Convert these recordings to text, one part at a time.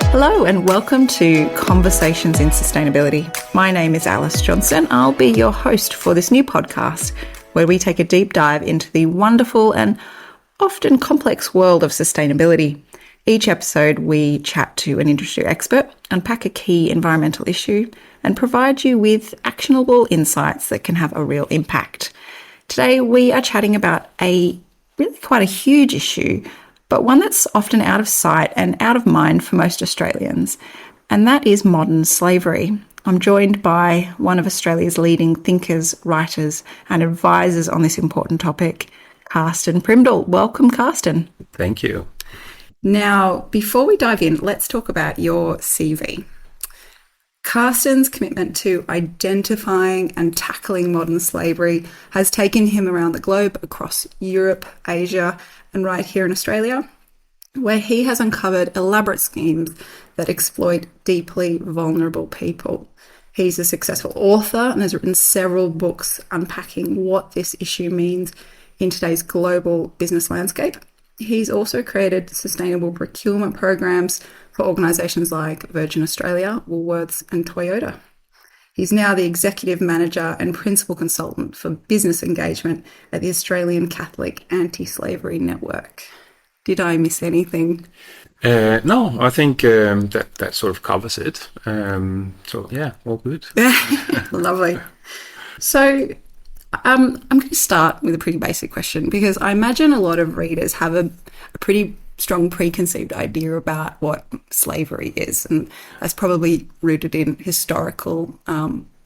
Hello and welcome to Conversations in Sustainability. My name is Alice Johnson. I'll be your host for this new podcast where we take a deep dive into the wonderful and often complex world of sustainability. Each episode we chat to an industry expert, unpack a key environmental issue and provide you with actionable insights that can have a real impact. Today we are chatting about a really quite a huge issue, but one that's often out of sight and out of mind for most Australians, and that is modern slavery. I'm joined by one of Australia's leading thinkers, writers and advisors on this important topic, Carsten Primdal. Welcome, Carsten. Thank you. Now, before we dive in, let's talk about your CV. Carsten's commitment to identifying and tackling modern slavery has taken him around the globe, across Europe, Asia, and right here in Australia, where he has uncovered elaborate schemes that exploit deeply vulnerable people. He's a successful author and has written several books unpacking what this issue means in today's global business landscape. He's also created sustainable procurement programs for organisations like Virgin Australia, Woolworths and Toyota. He's now the executive manager and principal consultant for business engagement at the Australian Catholic Anti-Slavery Network. Did I miss anything? No, I think that sort of covers it. So yeah, all good. Lovely. So I'm going to start with a pretty basic question, because I imagine a lot of readers have a pretty strong preconceived idea about what slavery is, and that's probably rooted in historical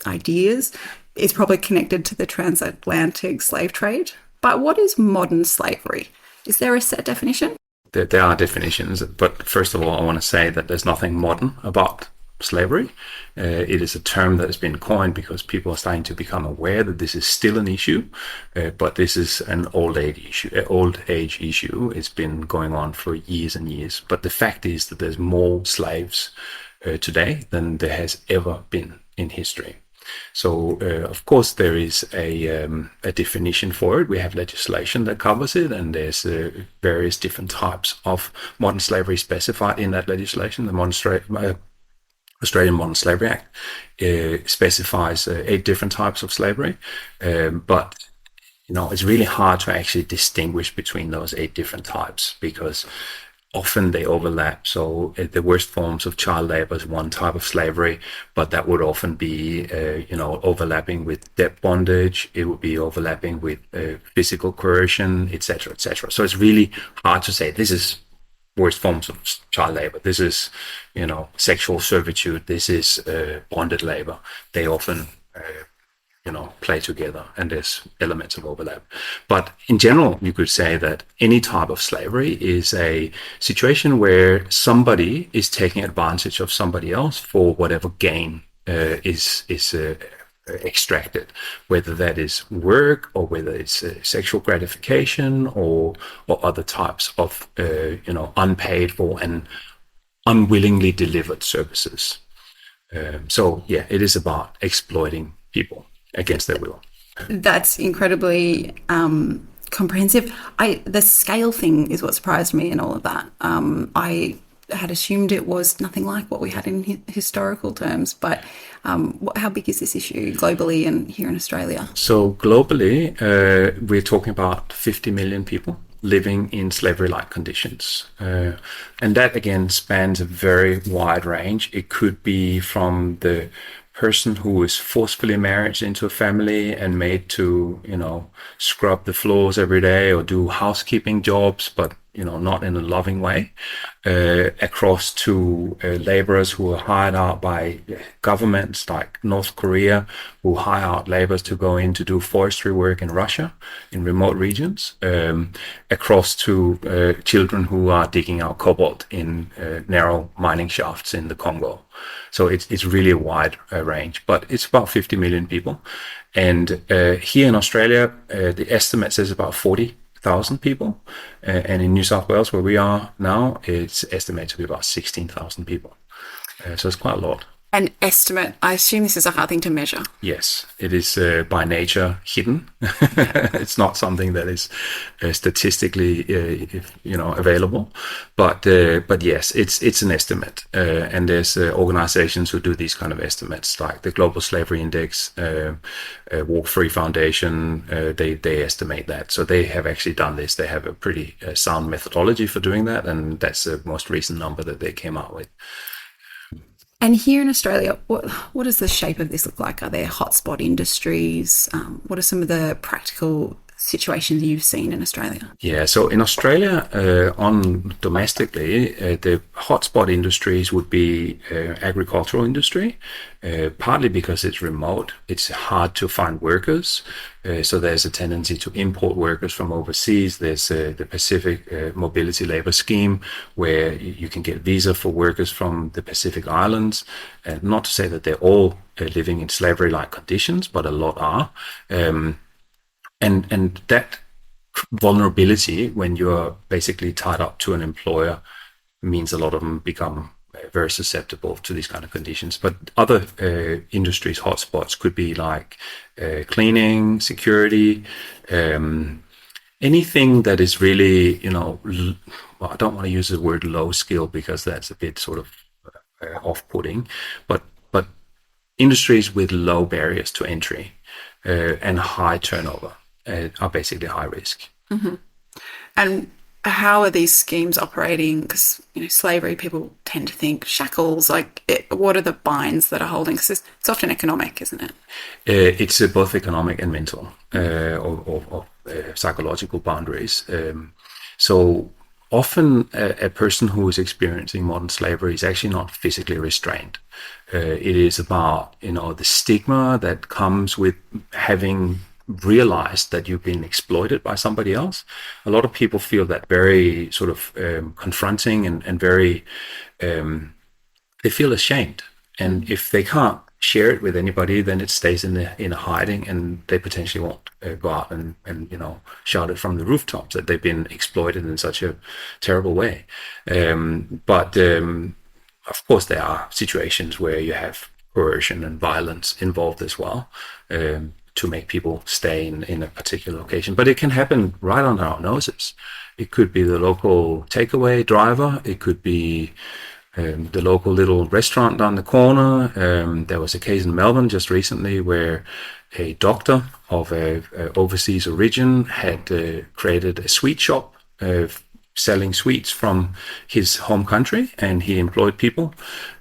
ideas. It's probably connected to the transatlantic slave trade. But what is modern slavery? Is there a set definition? There are definitions, but first of all, I want to say that there's nothing modern about slavery. It is a term that has been coined because people are starting to become aware that this is still an issue, but this is an old age issue. It's been going on for years and years. But the fact is that there's more slaves today than there has ever been in history. So, of course, there is a definition for it. We have legislation that covers it, and there's various different types of modern slavery specified in that legislation. The Australian Modern Slavery Act specifies 8 different types of slavery, but it's really hard to actually distinguish between those 8 different types because often they overlap. So the worst forms of child labor is one type of slavery, but that would often be overlapping with debt bondage. It would be overlapping with physical coercion, etc., etc. So it's really hard to say this is worst forms of child labor. This is, sexual servitude. This is bonded labor. They often, play together, and there's elements of overlap. But in general, you could say that any type of slavery is a situation where somebody is taking advantage of somebody else for whatever gain is extracted, whether that is work or whether it's sexual gratification or other types of unpaid for and unwillingly delivered services. So yeah, it is about exploiting people against their will. That's incredibly comprehensive. The scale thing is what surprised me in all of that. I had assumed it was nothing like what we had in historical terms, but how big is this issue globally and here in Australia? So globally, we're talking about 50 million people living in slavery-like conditions. And that, again, spans a very wide range. It could be from the person who is forcefully married into a family and made to, scrub the floors every day or do housekeeping jobs, but not in a loving way, across to laborers who are hired out by governments like North Korea, who hire out laborers to go in to do forestry work in Russia, in remote regions, across to children who are digging out cobalt in narrow mining shafts in the Congo. So it's really a wide range, but it's about 50 million people. And here in Australia, the estimate says about 40,000 people. And in New South Wales, where we are now, it's estimated to be about 16,000 people. So it's quite a lot. An estimate, I assume this is a hard thing to measure. Yes, it is by nature hidden. Yeah. It's not something that is statistically, available. But yes, it's an estimate, and there's organizations who do these kind of estimates, like the Global Slavery Index, Walk Free Foundation. They estimate that, so they have actually done this. They have a pretty sound methodology for doing that, and that's the most recent number that they came out with. And here in Australia, what does the shape of this look like? Are there hotspot industries? What are some of the practical situations you've seen in Australia? Yeah, so in Australia, on domestically, the hotspot industries would be agricultural industry, partly because it's remote. It's hard to find workers, so there's a tendency to import workers from overseas. There's the Pacific Mobility Labour Scheme, where you can get visa for workers from the Pacific Islands. Not to say that they're all living in slavery-like conditions, but a lot are. And that vulnerability, when you're basically tied up to an employer, means a lot of them become very susceptible to these kind of conditions. But other industries, hotspots, could be like cleaning, security, anything that is really, well, I don't want to use the word low skill because that's a bit sort of off-putting, but industries with low barriers to entry and high turnover are basically high risk. And how are these schemes operating? Because slavery, people tend to think shackles. What are the binds that are holding? Because it's often economic, isn't it? It's both economic and mental or psychological boundaries. So often a person who is experiencing modern slavery is actually not physically restrained. It is about the stigma that comes with having realized that you've been exploited by somebody else. A lot of people feel that very sort of confronting and very they feel ashamed, and if they can't share it with anybody, then it stays in a hiding, and they potentially won't go out and shout it from the rooftops that they've been exploited in such a terrible way. But of course there are situations where you have coercion and violence involved as well, to make people stay in a particular location. But it can happen right under our noses. It could be the local takeaway driver. It could be the local little restaurant down the corner. There was a case in Melbourne just recently where a doctor of overseas origin had created a sweet shop selling sweets from his home country, and he employed people,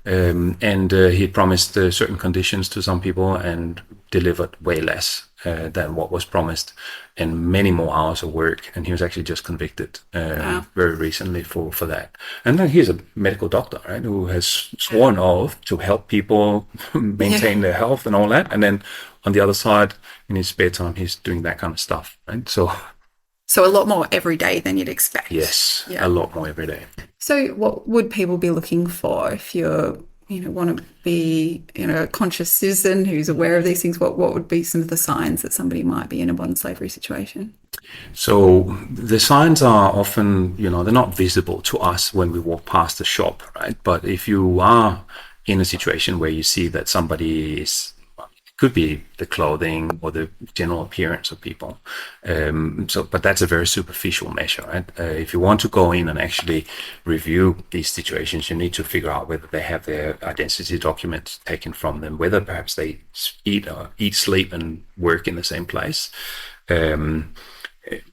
and he promised certain conditions to some people and delivered way less than what was promised, and many more hours of work. And he was actually just convicted very recently for that. And then he's a medical doctor, right, who has sworn oath to help people maintain their health and all that. And then on the other side, in his spare time, he's doing that kind of stuff, right? So a lot more every day than you'd expect. Yes, a lot more every day. So what would people be looking for if you're, want to be, a conscious citizen who's aware of these things? What would be some of the signs that somebody might be in a modern slavery situation? So the signs are often, they're not visible to us when we walk past the shop, right? But if you are in a situation where you see that somebody is, could be the clothing or the general appearance of people. But that's a very superficial measure, right? If you want to go in and actually review these situations, you need to figure out whether they have their identity documents taken from them, whether perhaps they eat, sleep, and work in the same place.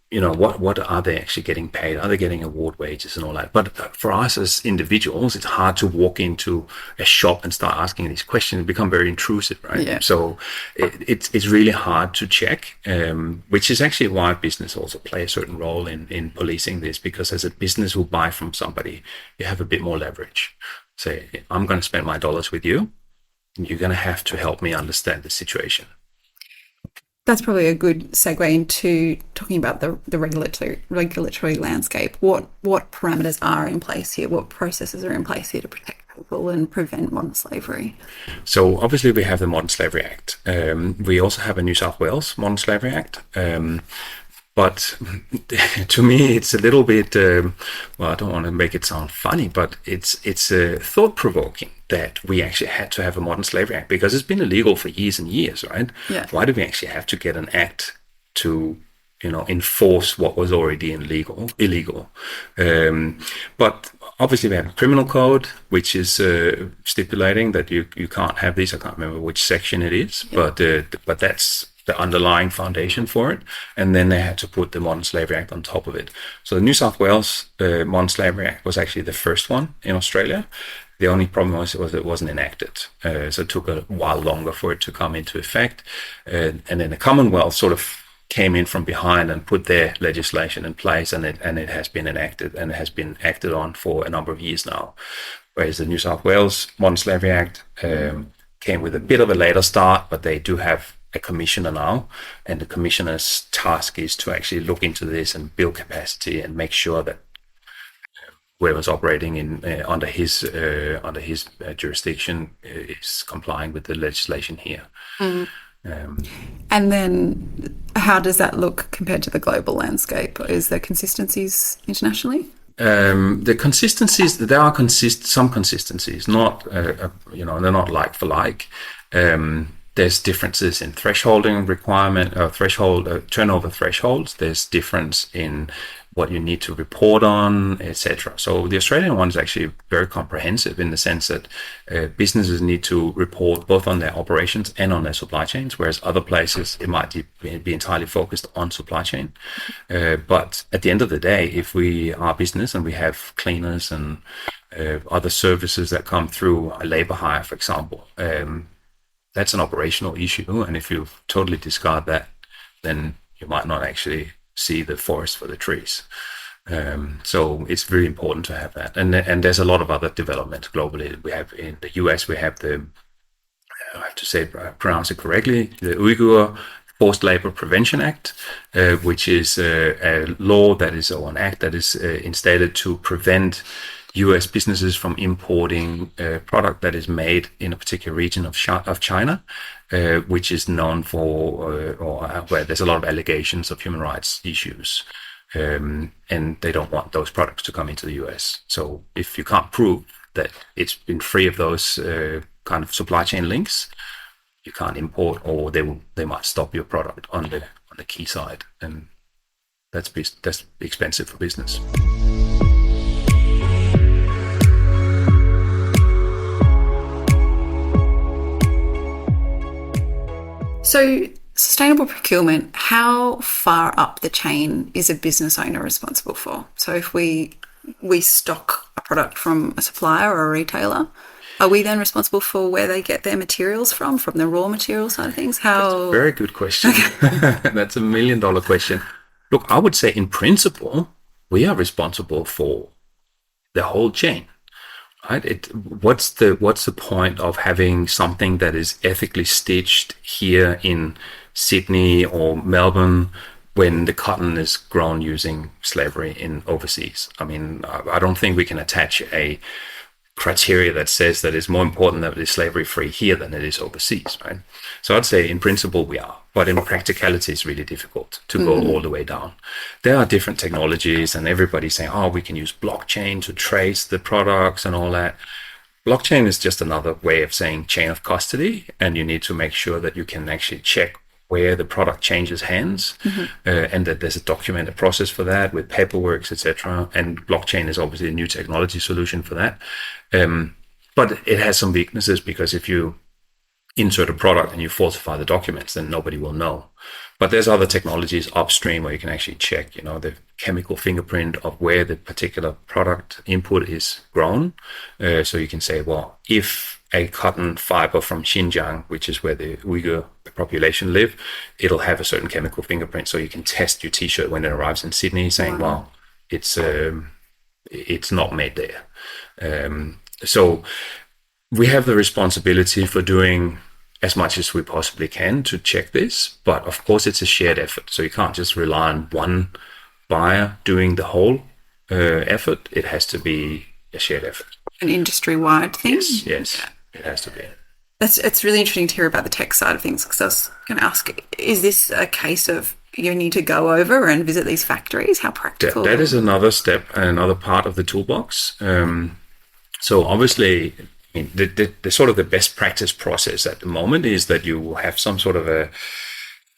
What are they actually getting paid? Are they getting award wages and all that? But for us as individuals, it's hard to walk into a shop and start asking these questions. It become very intrusive, right? Yeah. So it's really hard to check, which is actually why business also play a certain role in policing this, because as a business who buy from somebody, you have a bit more leverage. Say, I'm going to spend my dollars with you, and you're going to have to help me understand the situation. That's probably a good segue into talking about the regulatory landscape. What parameters are in place here? What processes are in place here to protect people and prevent modern slavery? So obviously we have the Modern Slavery Act. We also have a New South Wales Modern Slavery Act. But to me, it's a little bit, well, I don't want to make it sound funny, but it's thought provoking that we actually had to have a modern slavery act because it's been illegal for years and years, right? Yeah. Why do we actually have to get an act to, enforce what was already illegal? But obviously, we have a criminal code, which is stipulating that you can't have these. I can't remember which section it is, but that's the underlying foundation for it. And then they had to put the Modern Slavery Act on top of it. So the New South Wales Modern Slavery Act was actually the first one in Australia. The only problem was it wasn't enacted. So it took a while longer for it to come into effect. And then the Commonwealth sort of came in from behind and put their legislation in place, and it has been enacted, and it has been acted on for a number of years now. Whereas the New South Wales Modern Slavery Act came with a bit of a later start, but they do have a commissioner now, and the commissioner's task is to actually look into this and build capacity and make sure that whoever's operating in under his jurisdiction is complying with the legislation here. And then how does that look compared to the global landscape? Is there consistencies internationally? The consistencies, there are some consistencies, not, they're not like for like. There's differences in thresholding requirement, turnover thresholds. There's difference in what you need to report on, etc. So the Australian one is actually very comprehensive in the sense that businesses need to report both on their operations and on their supply chains, whereas other places it might be entirely focused on supply chain. But at the end of the day, if we are a business and we have cleaners and other services that come through a labor hire, for example, that's an operational issue. And if you totally discard that, then you might not actually see the forest for the trees. So it's very important to have that. And there's a lot of other developments globally. We have in the US, we have I have to pronounce it correctly, the Uyghur Forced Labor Prevention Act, which is a law that is, or an act that is instated to prevent US businesses from importing a product that is made in a particular region of China, which is known for, or where there's a lot of allegations of human rights issues. And they don't want those products to come into the US. So if you can't prove that it's been free of those kind of supply chain links, you can't import, or they might stop your product on the key side. And that's expensive for business. So sustainable procurement, how far up the chain is a business owner responsible for? So if we stock a product from a supplier or a retailer, are we then responsible for where they get their materials from the raw material side of things? That's a very good question. That's $1 million question. Look, I would say in principle, we are responsible for the whole chain. Right? What's the point of having something that is ethically stitched here in Sydney or Melbourne when the cotton is grown using slavery in overseas? I mean, I don't think we can attach a criteria that says that it's more important that it is slavery free here than it is overseas, right? So I'd say in principle we are, but in practicality it's really difficult to go all the way down. There are different technologies and everybody's saying, we can use blockchain to trace the products and all that. Blockchain is just another way of saying chain of custody, and you need to make sure that you can actually check where the product changes hands, and that there's a documented process for that with paperwork, etc. And blockchain is obviously a new technology solution for that. But it has some weaknesses because if you insert a product and you falsify the documents, then nobody will know. But there's other technologies upstream where you can actually check, the chemical fingerprint of where the particular product input is grown. So you can say, well, if a cotton fiber from Xinjiang, which is where the Uyghur population live, it'll have a certain chemical fingerprint. So you can test your T-shirt when it arrives in Sydney, saying, well, it's not made there. So we have the responsibility for doing as much as we possibly can to check this, but of course it's a shared effort. So you can't just rely on one buyer doing the whole effort. It has to be a shared effort. An industry-wide thing? Yes, it has to be. It's really interesting to hear about the tech side of things, because I was going to ask, is this a case of you need to go over and visit these factories? How practical? That is another step, another part of the toolbox. So obviously, I mean, the sort of the best practice process at the moment is that you have some sort of a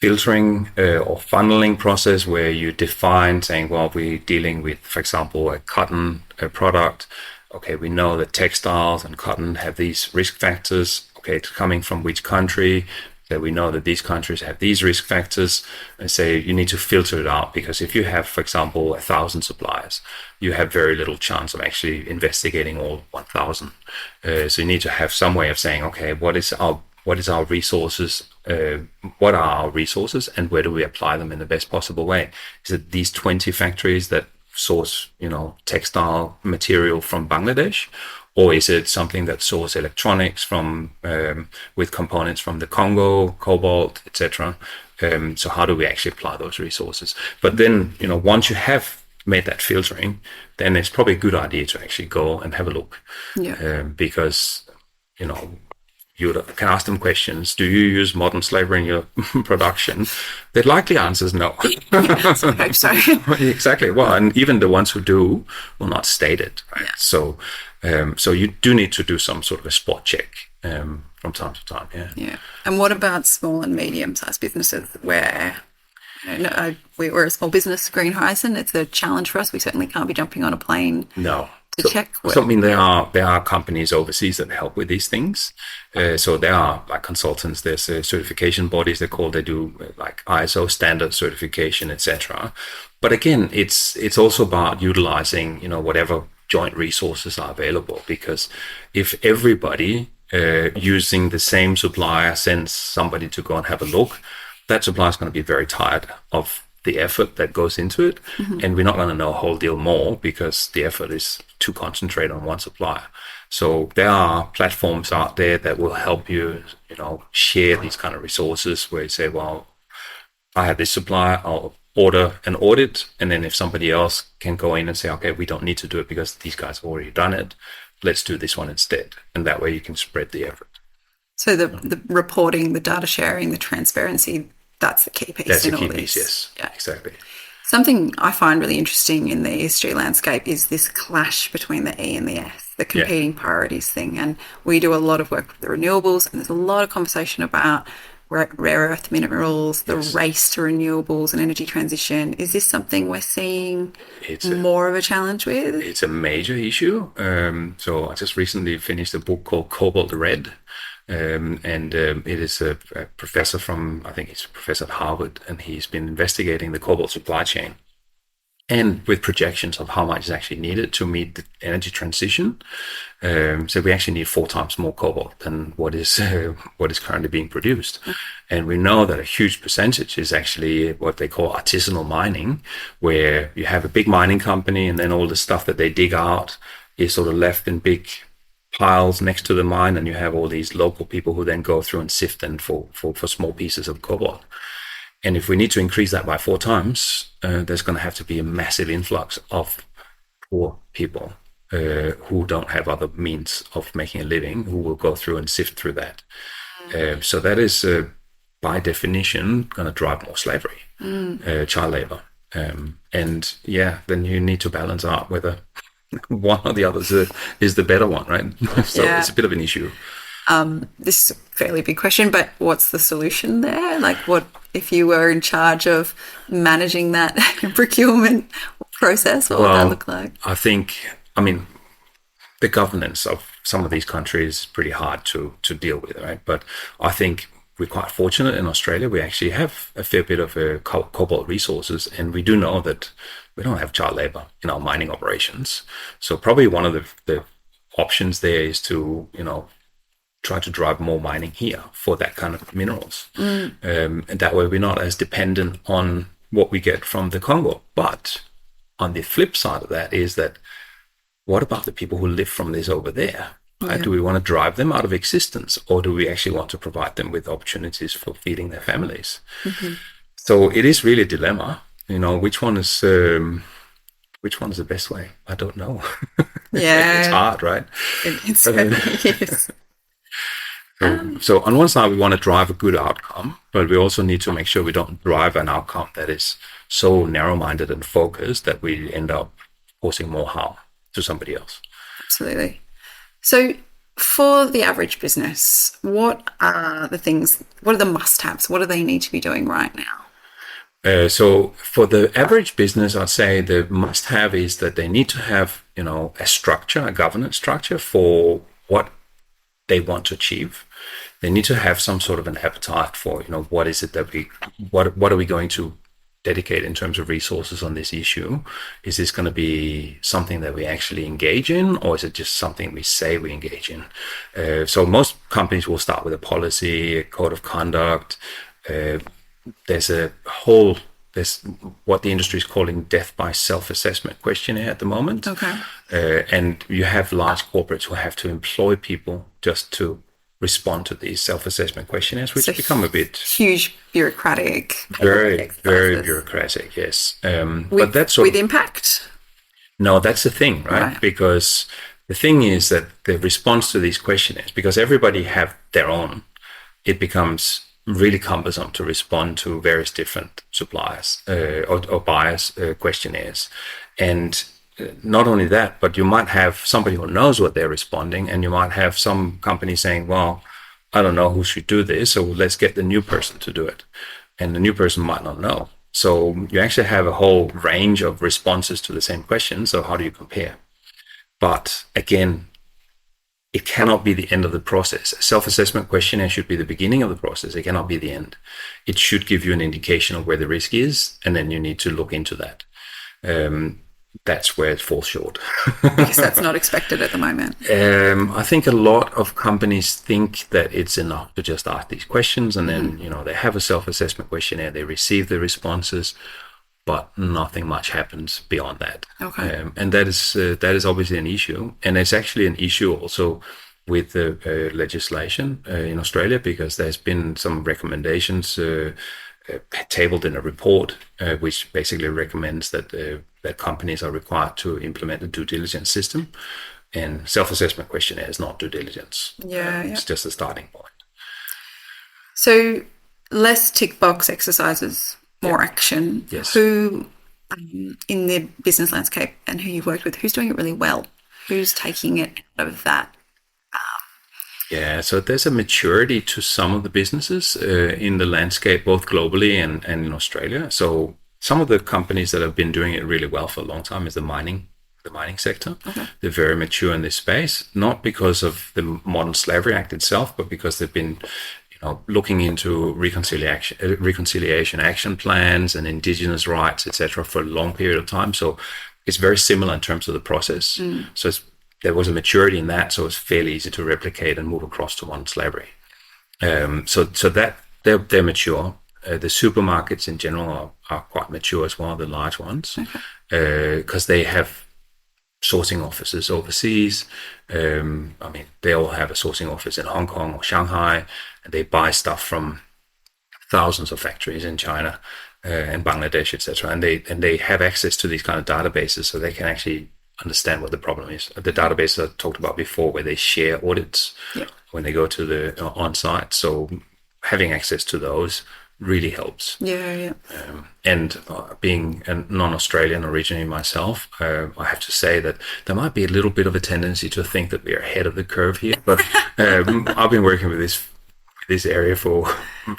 filtering or funneling process where you define saying, well, we're dealing with, for example, a cotton product. Okay, we know that textiles and cotton have these risk factors. Okay, it's coming from which country? That we know that these countries have these risk factors, and say you need to filter it out, because if you have, for example, 1,000 suppliers, you have very little chance of actually investigating all 1,000. So you need to have some way of saying, okay, what is our resources? What are our resources, and where do we apply them in the best possible way? Is it these 20 factories that source, textile material from Bangladesh? Or is it something that source electronics from with components from the Congo, cobalt, etc.? So how do we actually apply those resources? But then, once you have made that filtering, then it's probably a good idea to actually go and have a look. Yeah. Because, you can ask them questions. Do you use modern slavery in your production? The likely answer is no. Yes, I hope so. Exactly. Well, and even the ones who do will not state it. Right? Yeah. So you do need to do some sort of a spot check from time to time. Yeah. Yeah. And what about small and medium-sized businesses where we're a small business, Green Horizon? It's a challenge for us. We certainly can't be jumping on a plane. No. To check. So I mean, there are companies overseas that help with these things. So there are like consultants. There's certification bodies they do like ISO standard certification, etc. But again, it's also about utilizing whatever joint resources are available, because if everybody using the same supplier sends somebody to go and have a look, that supplier is going to be very tired of the effort that goes into it. Mm-hmm. And we're not going to know a whole deal more because the effort is too concentrated on one supplier. So there are platforms out there that will help you, share these kind of resources where you say, well, I have this supplier, I'll order an audit. And then if somebody else can go in and say, okay, we don't need to do it because these guys have already done it, let's do this one instead. And that way you can spread the effort. So the reporting, the data sharing, the transparency, that's the key piece. That's the key piece, yes. Yeah. Exactly. Something I find really interesting in the ESG landscape is this clash between the E and the S, the competing priorities thing. And we do a lot of work with the renewables, and there's a lot of conversation about rare earth minerals, the race to renewables and energy transition. Is this something we're seeing more of a challenge with? It's a major issue. So I just recently finished a book called Cobalt Red. It is a professor from, I think he's a professor at Harvard, and he's been investigating the cobalt supply chain and with projections of how much is actually needed to meet the energy transition. So we actually need 4 times more cobalt than what is currently being produced. And we know that a huge percentage is actually what they call artisanal mining, where you have a big mining company and then all the stuff that they dig out is sort of left in big piles next to the mine, and you have all these local people who then go through and sift them for small pieces of cobalt. And if we need to increase that by 4 times, there's going to have to be a massive influx of poor people who don't have other means of making a living, who will go through and sift through that. So that is, by definition, going to drive more slavery, child labor. And then you need to balance out whether one or the other is the better one, right? So it's a bit of an issue. This is a fairly big question, but what's the solution there? Like, what if you were in charge of managing that procurement process? What would that look like? I mean, the governance of some of these countries is pretty hard to deal with, right? But I think we're quite fortunate in Australia. We actually have a fair bit of cobalt resources, and we do know that we don't have child labor in our mining operations. So probably one of the options there is to, try to drive more mining here for that kind of minerals. And that way we're not as dependent on what we get from the Congo. But on the flip side of that is that, what about the people who live from this over there? Right? Yeah. Do we want to drive them out of existence, or do we actually want to provide them with opportunities for feeding their families? Mm-hmm. So it is really a dilemma. Which one is the best way? I don't know. Yeah, it's hard, right? It certainly is. So on one side, we want to drive a good outcome, but we also need to make sure we don't drive an outcome that is so narrow-minded and focused that we end up causing more harm to somebody else. Absolutely. So for the average business, what are the must-haves? What do they need to be doing right now? So for the average business, I'd say the must-have is that they need to have, a structure, a governance structure for what they want to achieve. They need to have some sort of an appetite for, what is it that what are we going to dedicate in terms of resources on this issue? Is this going to be something that we actually engage in, or is it just something we say we engage in? So most companies will start with a policy, a code of conduct. There's what the industry is calling death by self-assessment questionnaire at the moment. Okay. And you have large corporates who have to employ people just to respond to these self-assessment questionnaires, which become a bit huge bureaucratic, very bureaucratic. Yes, but that's with impact. No, that's the thing, right? Because the thing is that the response to these questionnaires, because everybody have their own, it becomes really cumbersome to respond to various different suppliers or buyers' questionnaires. And not only that, but you might have somebody who knows what they're responding, and you might have some company saying, well, I don't know who should do this, so let's get the new person to do it. And the new person might not know. So you actually have a whole range of responses to the same question. So how do you compare? But again, it cannot be the end of the process. A self-assessment questionnaire should be the beginning of the process. It cannot be the end. It should give you an indication of where the risk is, and then you need to look into that. That's where it falls short. Because that's not expected at the moment. I think a lot of companies think that it's enough to just ask these questions, and then they have a self-assessment questionnaire, they receive the responses, but nothing much happens beyond that. Okay. And that is obviously an issue, and it's actually an issue also with the legislation in Australia, because there's been some recommendations tabled in a report which basically recommends that companies are required to implement a due diligence system, and self-assessment questionnaire is not due diligence. It's just a starting point. So less tick box exercises, more action. Yes. Who in the business landscape and who you've worked with, who's doing it really well? Who's taking it out of that? So there's a maturity to some of the businesses in the landscape, both globally and in Australia. So some of the companies that have been doing it really well for a long time is the mining sector. Okay. They're very mature in this space, not because of the Modern Slavery Act itself, but because they've been looking into reconciliation action plans and indigenous rights, etc., for a long period of time. So it's very similar in terms of the process. So there was a maturity in that, so it's fairly easy to replicate and move across to modern slavery. So that they're mature. The supermarkets in general are quite mature as well, the large ones, because they have sourcing offices overseas. They all have a sourcing office in Hong Kong or Shanghai, and they buy stuff from thousands of factories in China and Bangladesh, etc. And they have access to these kind of databases, so they can actually understand what the problem is. The databases I talked about before, where they share audits when they go to the on-site. So having access to those really helps. And being a non-Australian originally myself, I have to say that there might be a little bit of a tendency to think that we are ahead of the curve here. But I've been working with this area for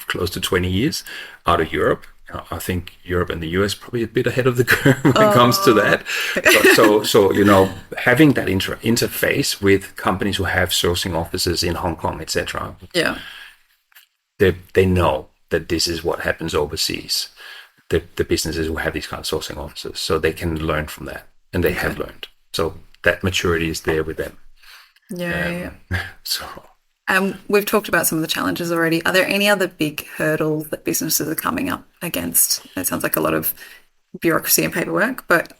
close to 20 years out of Europe. I think Europe and the US probably a bit ahead of the curve when it comes to that. But so having that interface with companies who have sourcing offices in Hong Kong, etc. They know that this is what happens overseas. The businesses who have these kind of sourcing offices, so they can learn from that, and they have learned. So that maturity is there with them. So. We've talked about some of the challenges already. Are there any other big hurdles that businesses are coming up against? It sounds like a lot of bureaucracy and paperwork, but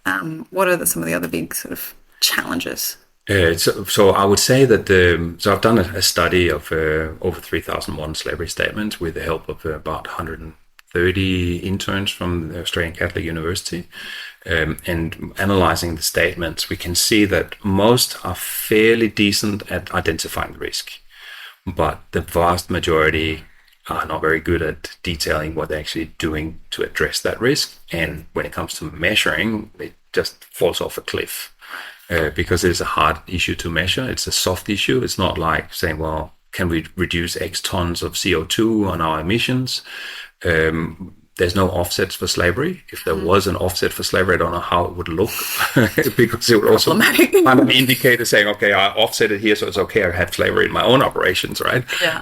what are some of the other big sort of challenges? So I would say that I've done a study of over 3,000 modern slavery statements with the help of about 130 interns from the Australian Catholic University. And analysing the statements, we can see that most are fairly decent at identifying the risk. but the vast majority are not very good at detailing what they're actually doing to address that risk. And when it comes to measuring, it just falls off a cliff because it's a hard issue to measure. It's a soft issue. It's not like saying, well, can we reduce X tons of CO2 on our emissions? There's no offsets for slavery. If there was an offset for slavery, I don't know how it would look because it would also kind of indicate saying, okay, I offset it here, so it's okay. I had slavery in my own operations, right? Yeah.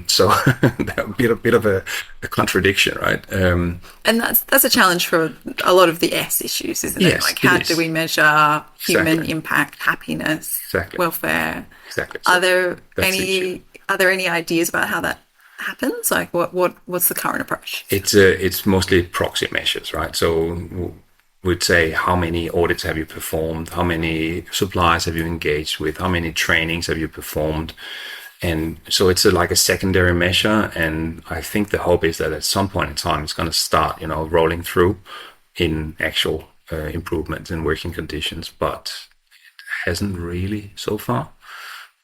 So that would be a bit of a contradiction, right? And that's a challenge for a lot of the S issues, isn't it? Yes, Like, how do we measure human Exactly. impact, happiness, Exactly. welfare? Exactly. Are So there that's the issue. any ideas about how that happens? Like, what's the current approach? It's mostly proxy measures, right? So we'd say, how many audits have you performed? How many suppliers have you engaged with? How many trainings have you performed? And so it's like a secondary measure. And I think the hope is that at some point in time, it's going to start, rolling through in actual improvements in working conditions, but it hasn't really so far,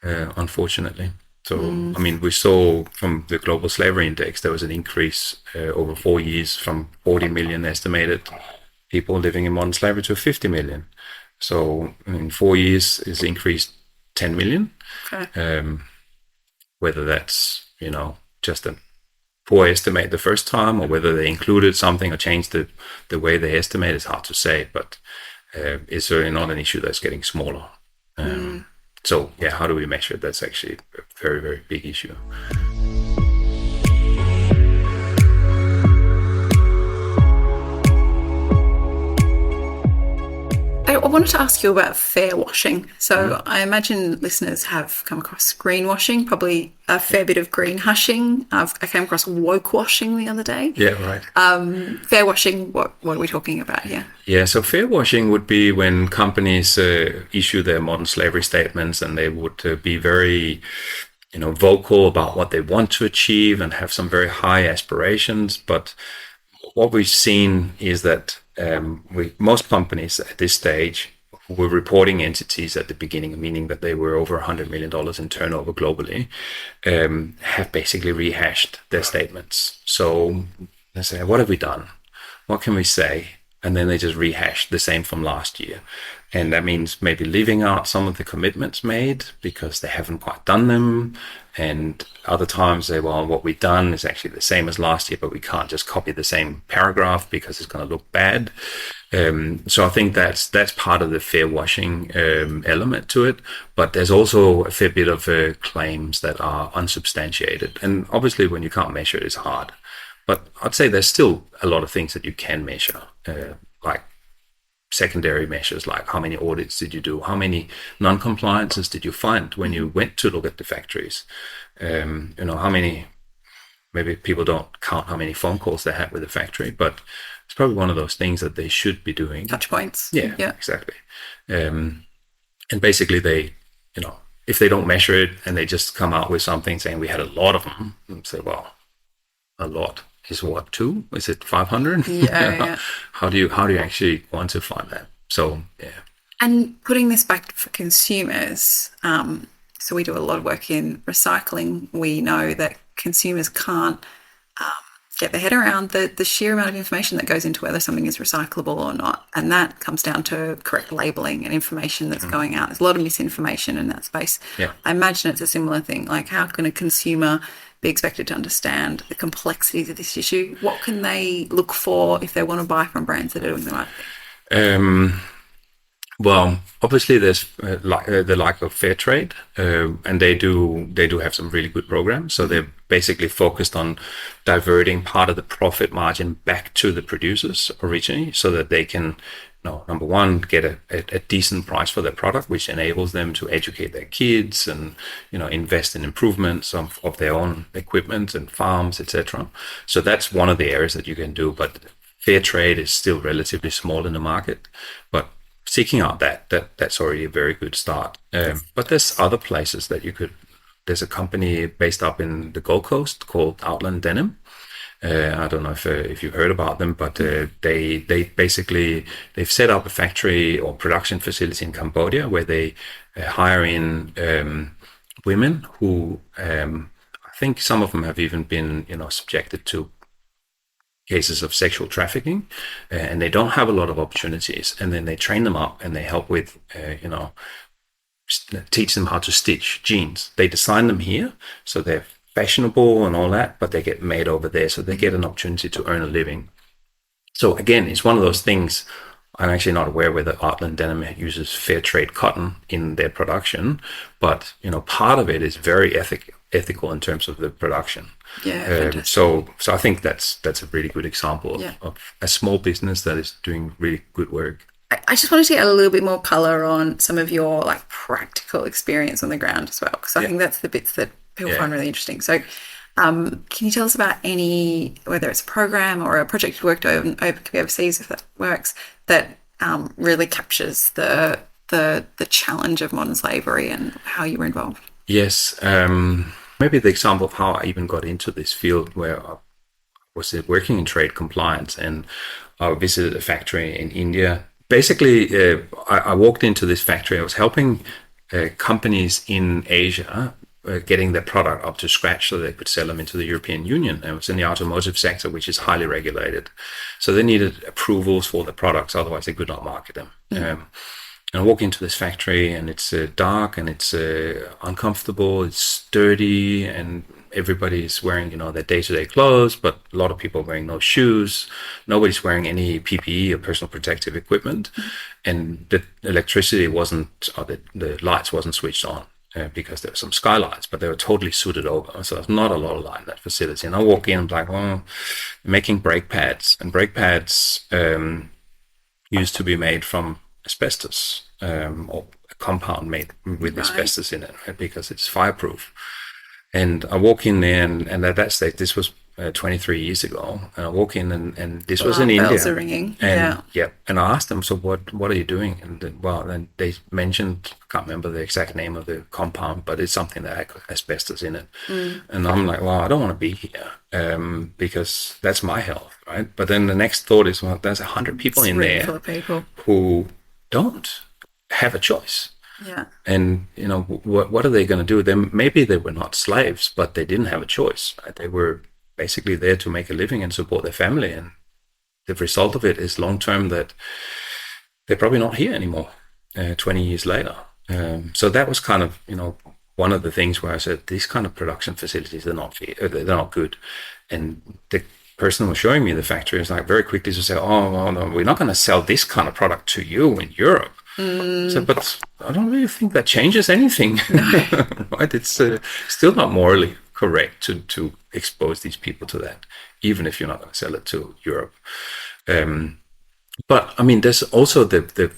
unfortunately. So, I mean, we saw from the Global Slavery Index, there was an increase over 4 years from 40 million estimated people living in modern slavery to 50 million. So in 4 years, it's increased 10 million. Okay. Whether that's, just a poor estimate the first time or whether they included something or changed the way they estimate is hard to say, but it's certainly not an issue that's getting smaller. So, yeah, how do we measure it? That's actually a very, very big issue. I wanted to ask you about fair washing. So I imagine listeners have come across greenwashing, probably a fair bit of green hushing. I came across woke washing the other day. Yeah, right. Fair washing, what are we talking about here? Yeah, so fair washing would be when companies issue their modern slavery statements and they would be very, vocal about what they want to achieve and have some very high aspirations. But what we've seen is that most companies at this stage were reporting entities at the beginning, meaning that they were over $100 million in turnover globally, have basically rehashed their statements. So they say, what have we done? What can we say? And then they just rehash the same from last year. And that means maybe leaving out some of the commitments made because they haven't quite done them. And other times say, well, what we've done is actually the same as last year, but we can't just copy the same paragraph because it's going to look bad. So I think that's part of the fair washing element to it. But there's also a fair bit of claims that are unsubstantiated. And obviously when you can't measure it, it's hard. But I'd say there's still a lot of things that you can measure, like secondary measures, like how many audits did you do? How many non-compliances did you find when you went to look at the factories? How many, maybe people don't count how many phone calls they had with the factory, but it's probably one of those things that they should be doing. Touch points. Yeah, exactly. And basically they, if they don't measure it and they just come out with something saying we had a lot of them, and say, well, a lot is what, 2? Is it 500? Yeah. How do you actually quantify that? So, yeah. And putting this back for consumers, so we do a lot of work in recycling. We know that consumers can't get their head around the sheer amount of information that goes into whether something is recyclable or not. And that comes down to correct labeling and information that's going out. There's a lot of misinformation in that space. Yeah. I imagine it's a similar thing. Like, how can a consumer be expected to understand the complexities of this issue? What can they look for if they want to buy from brands that are doing the right thing? Well, obviously there's the like of fair trade, and they do have some really good programs. So they're basically focused on diverting part of the profit margin back to the producers originally, so that they can, number one, get a decent price for their product, which enables them to educate their kids and invest in improvements of their own equipment and farms, etc. So that's one of the areas that you can do. But fair trade is still relatively small in the market, but seeking out that's already a very good start. But there's other places that you could. There's a company based up in the Gold Coast called Outland Denim. I don't know if you've heard about them, but they've set up a factory or production facility in Cambodia where they hire in women who, I think some of them have even been, subjected to cases of sexual trafficking, and they don't have a lot of opportunities. And then they train them up and they help with, teach them how to stitch jeans. They design them here, so they're fashionable and all that, but they get made over there, so they get an opportunity to earn a living. So again, it's one of those things. I'm actually not aware whether Artland Denim uses fair trade cotton in their production, but part of it is very ethical in terms of the production. Yeah. So I think that's a really good example of a small business that is doing really good work. I just wanted to get a little bit more color on some of your like practical experience on the ground as well, because I think that's the bits that people find really interesting. So, can you tell us about any, whether it's a program or a project you worked on overseas, if that works, that really captures the challenge of modern slavery and how you were involved? Yes, maybe the example of how I even got into this field, where I was working in trade compliance, and I visited a factory in India. Basically, I walked into this factory. I was helping companies in Asia getting their product up to scratch so they could sell them into the European Union. And it was in the automotive sector, which is highly regulated. So they needed approvals for the products, otherwise they could not market them. And I walk into this factory, and it's dark, and it's uncomfortable, it's dirty, and everybody's wearing, their day-to-day clothes, but a lot of people are wearing no shoes. Nobody's wearing any PPE or personal protective equipment. And the electricity wasn't, or the lights wasn't switched on because there were some skylights, but they were totally suited over. So there's not a lot of light in that facility. And I walk in, I'm like, making brake pads. And brake pads used to be made from asbestos, or a compound made with asbestos in it, right, because it's fireproof. And I walk in there, and at that stage, this was 23 years ago, and I walk in, and this was in India. Bells are ringing. And and I asked them, so what are you doing? And then they mentioned, I can't remember the exact name of the compound, but it's something that had asbestos in it. And I'm like, well, I don't want to be here because that's my health, right? But then the next thought is, well, there's 100 people in there who don't have a choice. Yeah. And what are they going to do? Then maybe they were not slaves, but they didn't have a choice. Right? They were basically there to make a living and support their family. And the result of it is long term that they're probably not here anymore 20 years later. So that was kind of one of the things where I said these kind of production facilities they're not good. And the person who was showing me the factory is like very quickly to say, oh well, no, we're not going to sell this kind of product to you in Europe. So, but I don't really think that changes anything, right? It's still not morally correct to expose these people to that, even if you're not going to sell it to Europe. But I mean, there's also the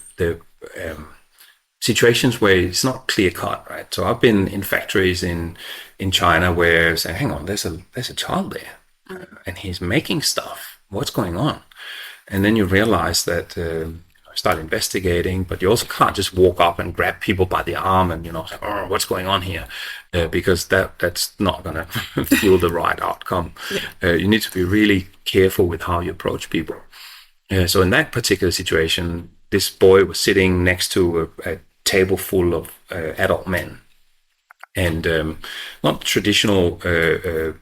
situations where it's not clear cut, right? So I've been in factories in China where say, hang on, there's a child there, and he's making stuff. What's going on? And then you realize that. Start investigating, but you also can't just walk up and grab people by the arm and say, oh, what's going on here, because that's not going to fuel the right outcome. You need to be really careful with how you approach people. So in that particular situation, this boy was sitting next to a table full of adult men, and not traditional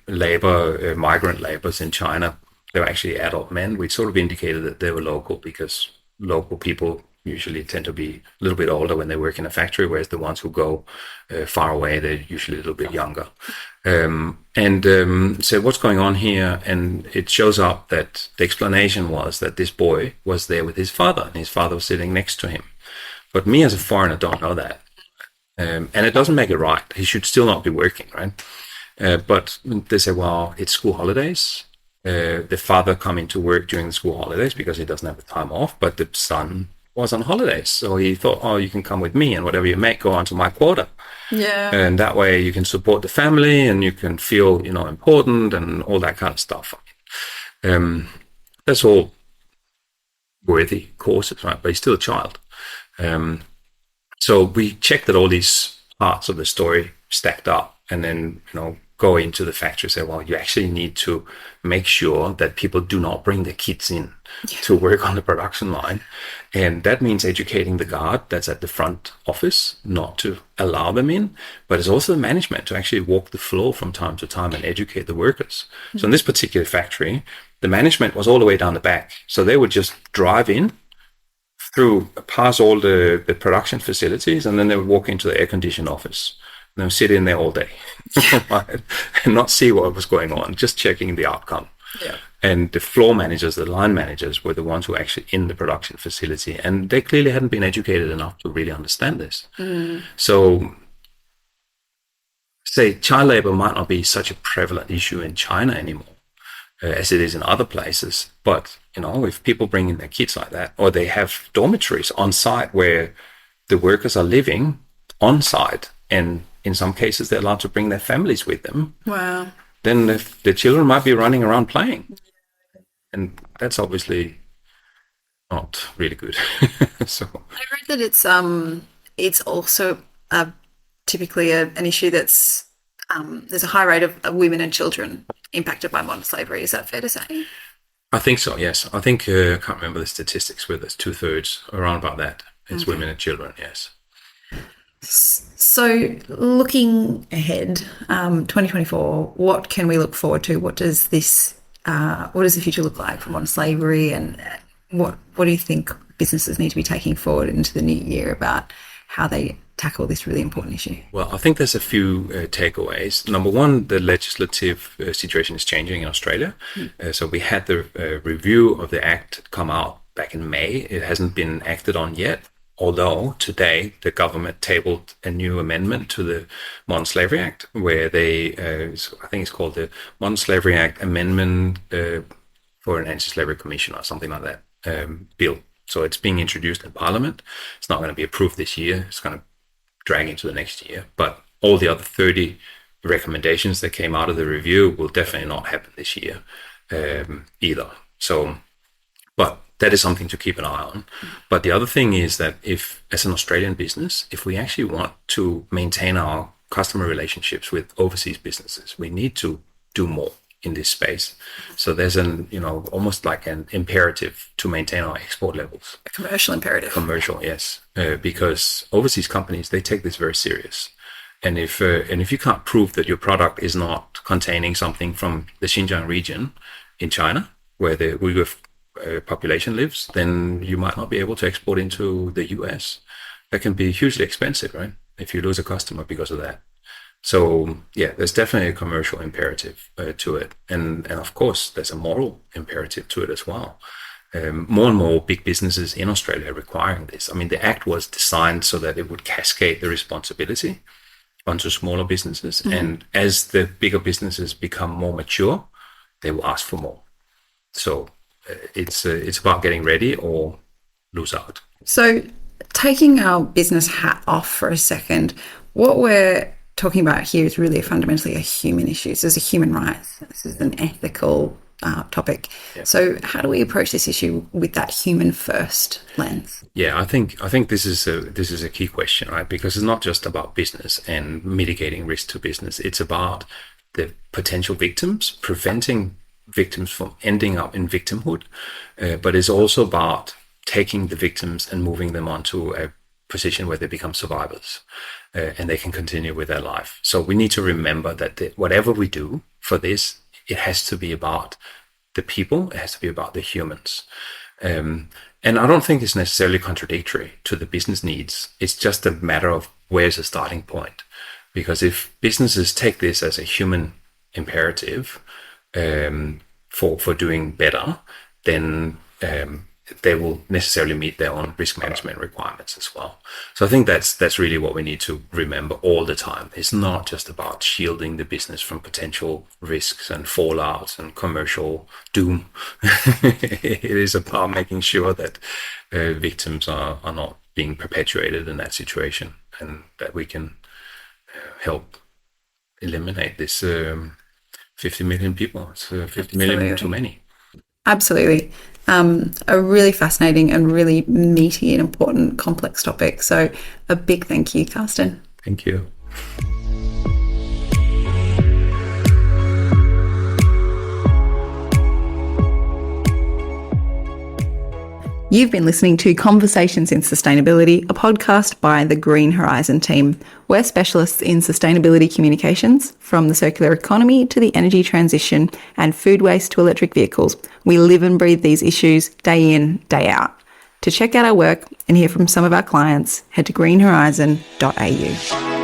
labor, migrant laborers in China. They were actually adult men. We sort of indicated that they were local because local people usually tend to be a little bit older when they work in a factory, whereas the ones who go far away, they're usually a little bit younger. So what's going on here? And it shows up that the explanation was that this boy was there with his father, and his father was sitting next to him. But me as a foreigner don't know that. And it doesn't make it right. He should still not be working, right? But they say, well, it's school holidays. The father come into work during the school holidays because he doesn't have the time off, but the son was on holidays. So he thought, oh, you can come with me and whatever you make, go onto my quota. Yeah. And that way you can support the family and you can feel, important and all that kind of stuff. That's all worthy courses, right? But he's still a child. So we checked that all these parts of the story stacked up. And then, go into the factory and say, well, you actually need to make sure that people do not bring their kids in to work on the production line. And that means educating the guard that's at the front office not to allow them in, but it's also the management to actually walk the floor from time to time and educate the workers. So in this particular factory, the management was all the way down the back. So they would just drive in through past all the production facilities, and then they would walk into the air-conditioned office. And they would sit in there all day right? And not see what was going on, just checking the outcome. Yeah. And the floor managers, the line managers, were the ones who were actually in the production facility, and they clearly hadn't been educated enough to really understand this. So, say, child labor might not be such a prevalent issue in China anymore, as it is in other places. But, if people bring in their kids like that, or they have dormitories on site where the workers are living on site, and in some cases they're allowed to bring their families with them. Wow. Then the children might be running around playing. And that's obviously not really good. So I read that it's also typically an issue that's there's a high rate of women and children impacted by modern slavery. Is that fair to say? I think so, yes. I think, I can't remember the statistics, whether it's 2/3, around about that. It's women and children, yes. So looking ahead, 2024, what can we look forward to? What does the future look like for modern slavery, and what do you think businesses need to be taking forward into the new year about how they tackle this really important issue? Well, I think there's a few takeaways. Number one, the legislative situation is changing in Australia. So we had the review of the Act come out back in May. It hasn't been acted on yet. Although today the government tabled a new amendment to the Modern Slavery Act, where they, I think it's called the Modern Slavery Act Amendment for an Anti-Slavery Commission or something like that bill. So it's being introduced in Parliament. It's not going to be approved this year. It's going to drag into the next year. But all the other 30 recommendations that came out of the review will definitely not happen this year either. But that is something to keep an eye on. But the other thing is that if, as an Australian business, if we actually want to maintain our customer relationships with overseas businesses, we need to do more in this space. So there's almost like an imperative to maintain our export levels. A commercial imperative. Commercial, yes. Because overseas companies, they take this very serious. And if you can't prove that your product is not containing something from the Xinjiang region in China, where the Uyghur population lives, then you might not be able to export into the US. That can be hugely expensive, right? If you lose a customer because of that. So yeah, there's definitely a commercial imperative to it. And of course, there's a moral imperative to it as well. More and more big businesses in Australia are requiring this. I mean, the Act was designed so that it would cascade the responsibility onto smaller businesses. And as the bigger businesses become more mature, they will ask for more. So it's about getting ready or lose out. So taking our business hat off for a second, what we're talking about here is really fundamentally a human issue. This is a human rights. This is an ethical topic. Yeah. So how do we approach this issue with that human first lens? Yeah, I think this is a key question, right? Because it's not just about business and mitigating risk to business. It's about the potential victims, preventing victims from ending up in victimhood, but it's also about taking the victims and moving them onto a position where they become survivors and they can continue with their life. So we need to remember that whatever we do for this, it has to be about the people, it has to be about the humans. And I don't think it's necessarily contradictory to the business needs. It's just a matter of where's the starting point. Because if businesses take this as a human imperative, for doing better, then they will necessarily meet their own risk management requirements as well. So I think that's really what we need to remember all the time. It's not just about shielding the business from potential risks and fallouts and commercial doom. It is about making sure that victims are not being perpetuated in that situation, and that we can help eliminate this 50 million people. It's 50 million too many. Absolutely. A really fascinating and really meaty and important complex topic. So a big thank you, Carsten. Thank you. You've been listening to Conversations in Sustainability, a podcast by the Green Horizon team. We're specialists in sustainability communications, from the circular economy to the energy transition and food waste to electric vehicles. We live and breathe these issues day in, day out. To check out our work and hear from some of our clients, head to greenhorizon.au.